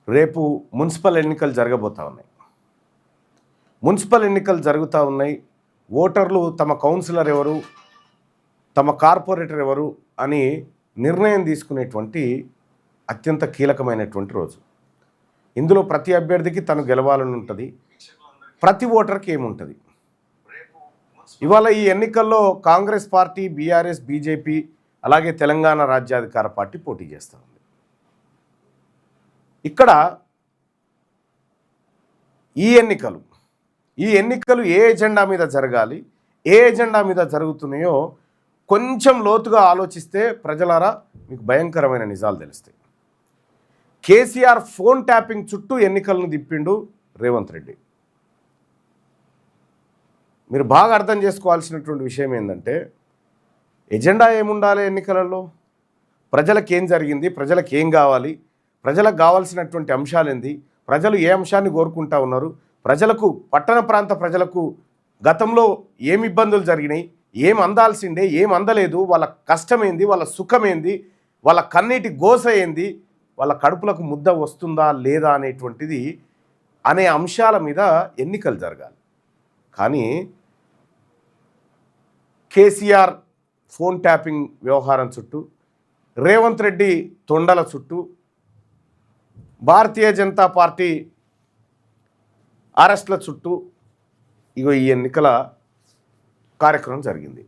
రేపు మున్సిపల్ ఎన్నికలు జరగబోతా ఉన్నాయి. మున్సిపల్ ఎన్నికలు జరుగుతూ ఉన్నాయి. ఓటర్లు తమ కౌన్సిలర్ ఎవరు, తమ కార్పొరేటర్ ఎవరు అని నిర్ణయం తీసుకునేటువంటి అత్యంత కీలకమైనటువంటి రోజు. ఇందులో ప్రతి అభ్యర్థికి తను గెలవాలని ఉంటుంది, ప్రతి ఓటర్కి ఏముంటుంది. ఇవాళ ఈ ఎన్నికల్లో కాంగ్రెస్ పార్టీ, బీఆర్ఎస్, బీజేపీ అలాగే తెలంగాణ రాజ్యాధికార పార్టీ పోటీ చేస్తూ ఉంది. ఇక్కడ ఈ ఎన్నికలు ఏ ఎజెండా మీద జరగాలి, ఏ ఎజెండా మీద జరుగుతున్నాయో కొంచెం లోతుగా ఆలోచిస్తే ప్రజలారా మీకు భయంకరమైన నిజాలు తెలుస్తాయి. కేసీఆర్ ఫోన్ ట్యాపింగ్ చుట్టూ ఎన్నికలను తిప్పిండు రేవంత్ రెడ్డి. మీరు బాగా అర్థం చేసుకోవాల్సినటువంటి విషయం ఏంటంటే, ఎజెండా ఏముండాలి ఎన్నికలలో, ప్రజలకు ఏం జరిగింది, ప్రజలకు ఏం కావాలి, ప్రజలకు కావాల్సినటువంటి అంశాలు ఏంది, ప్రజలు ఏ అంశాన్ని కోరుకుంటా ఉన్నారు, ప్రజలకు పట్టణ ప్రాంత ప్రజలకు గతంలో ఏం ఇబ్బందులు జరిగినాయి, ఏం అందాల్సిందే, ఏం అందలేదు, వాళ్ళ కష్టమేంది, వాళ్ళ సుఖమేంది, వాళ్ళ కన్నీటి గోస ఏంది, వాళ్ళ కడుపులకు ముద్ద వస్తుందా లేదా అనే అంశాల మీద ఎన్నికలు జరగాలి. కానీ కేసీఆర్ ఫోన్ ట్యాపింగ్ వ్యవహారం చుట్టూ, రేవంత్ రెడ్డి తొండల చుట్టూ, భారతీయ జనతా పార్టీ అరెస్ట్ల చుట్టూ ఈ ఎన్నికల కార్యక్రమం జరిగింది.